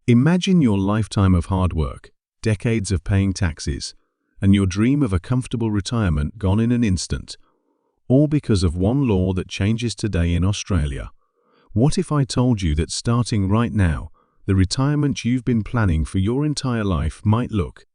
Imagine your lifetime of hard work, decades of paying taxes, and your dream of a comfortable retirement gone in an instant, all because of one law that changes today in Australia. What if I told you that starting right now, the retirement you've been planning for your entire life might look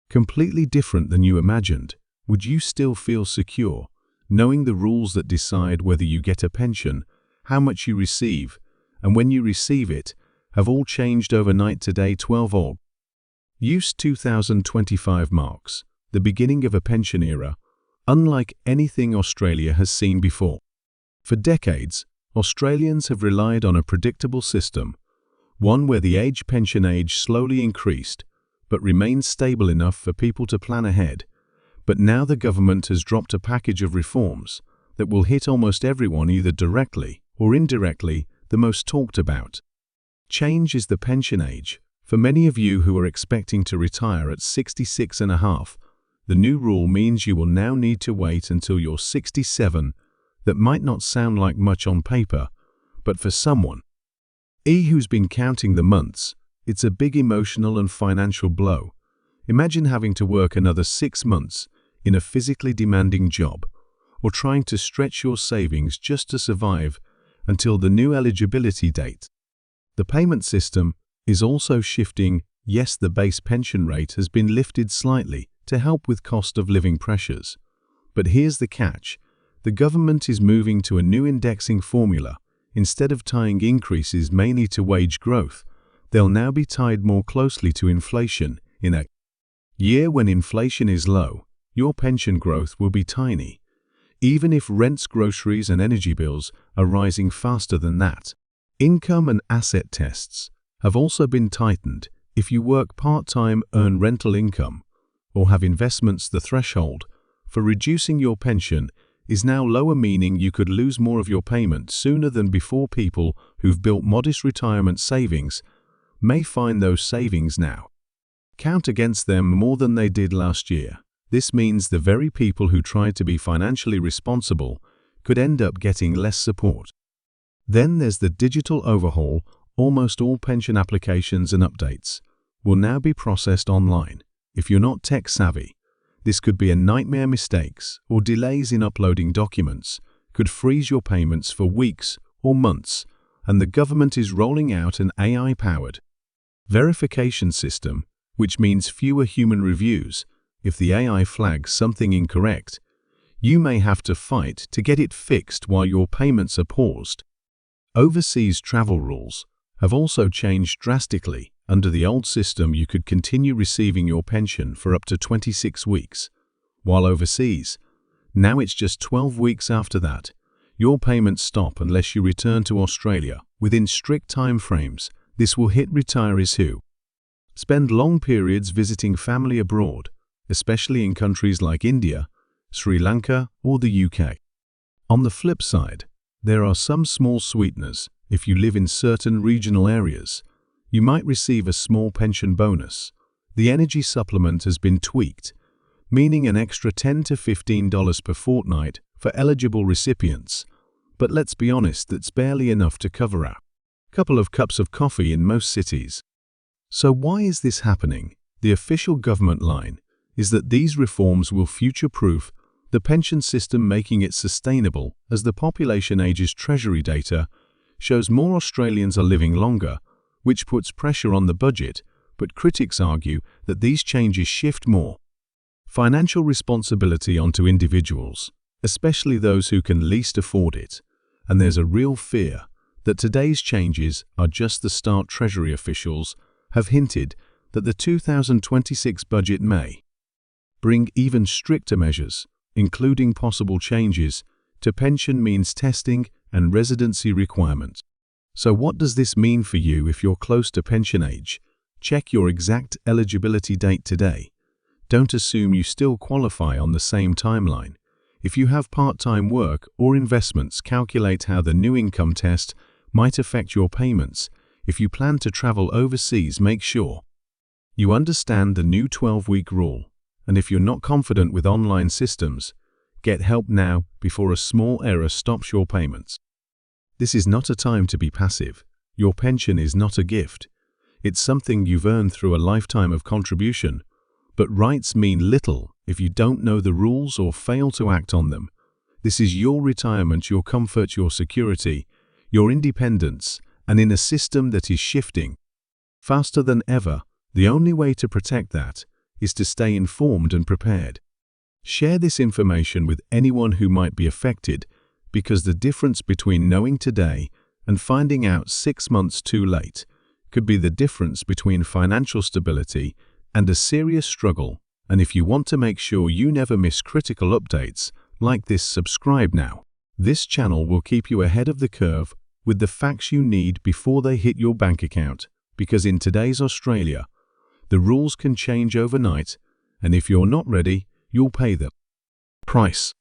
completely different than you imagined? Would you still feel secure, knowing the rules that decide whether you get a pension, how much you receive, and when you receive it, have all changed overnight today? 12 Aug. 2025 marks the beginning of a pension era, unlike anything Australia has seen before. For decades, Australians have relied on a predictable system, one where the age pension age slowly increased, but remained stable enough for people to plan ahead. But now the government has dropped a package of reforms that will hit almost everyone either directly or indirectly. The most talked about change is the pension age. For many of you who are expecting to retire at 66 and a half, the new rule means you will now need to wait until you're 67. That might not sound like much on paper, but for someone who's been counting the months, it's a big emotional and financial blow. Imagine having to work another 6 months in a physically demanding job, or trying to stretch your savings just to survive until the new eligibility date. The payment system is also shifting. Yes, the base pension rate has been lifted slightly to help with cost of living pressures. But here's the catch. The government is moving to a new indexing formula. Instead of tying increases mainly to wage growth, they'll now be tied more closely to inflation. In a year when inflation is low, your pension growth will be tiny, even if rents, groceries, and energy bills are rising faster than that. Income and asset tests have also been tightened. If you work part-time, earn rental income, or have investments, the threshold for reducing your pension is now lower, meaning you could lose more of your payment sooner than before. People who've built modest retirement savings may find those savings now count against them more than they did last year. This means the very people who tried to be financially responsible could end up getting less support. Then there's the digital overhaul. Almost all pension applications and updates will now be processed online. If you're not tech savvy, this could be a nightmare. Mistakes or delays in uploading documents could freeze your payments for weeks or months, and the government is rolling out an AI-powered verification system, which means fewer human reviews. If the AI flags something incorrect, you may have to fight to get it fixed while your payments are paused. Overseas travel rules have also changed drastically. Under the old system, you could continue receiving your pension for up to 26 weeks, while overseas, now it's just 12 weeks after that. Your payments stop unless you return to Australia within strict time frames. This will hit retirees who spend long periods visiting family abroad, especially in countries like India, Sri Lanka, or the UK. On the flip side, there are some small sweeteners. If you live in certain regional areas, you might receive a small pension bonus. The energy supplement has been tweaked, meaning an extra $10 to $15 per fortnight for eligible recipients. But let's be honest, that's barely enough to cover a couple of cups of coffee in most cities. So why is this happening? The official government line is that these reforms will future-proof the pension system, making it sustainable. As the population ages, Treasury data shows more Australians are living longer, which puts pressure on the budget, but critics argue that these changes shift more financial responsibility onto individuals, especially those who can least afford it. And there's a real fear that today's changes are just the start. Treasury officials have hinted that the 2026 budget may bring even stricter measures, including possible changes to pension means testing and residency requirements. So what does this mean for you if you're close to pension age? Check your exact eligibility date today. Don't assume you still qualify on the same timeline. If you have part-time work or investments, calculate how the new income test might affect your payments. If you plan to travel overseas, make sure you understand the new 12-week rule. And if you're not confident with online systems, get help now before a small error stops your payments. This is not a time to be passive. Your pension is not a gift. It's something you've earned through a lifetime of contribution. But rights mean little if you don't know the rules or fail to act on them. This is your retirement, your comfort, your security, your independence, and in a system that is shifting faster than ever, the only way to protect that is to stay informed and prepared. Share this information with anyone who might be affected, because the difference between knowing today and finding out 6 months too late could be the difference between financial stability and a serious struggle. And if you want to make sure you never miss critical updates like this, subscribe now. This channel will keep you ahead of the curve with the facts you need before they hit your bank account, because in today's Australia, the rules can change overnight, and if you're not ready, you'll pay the price.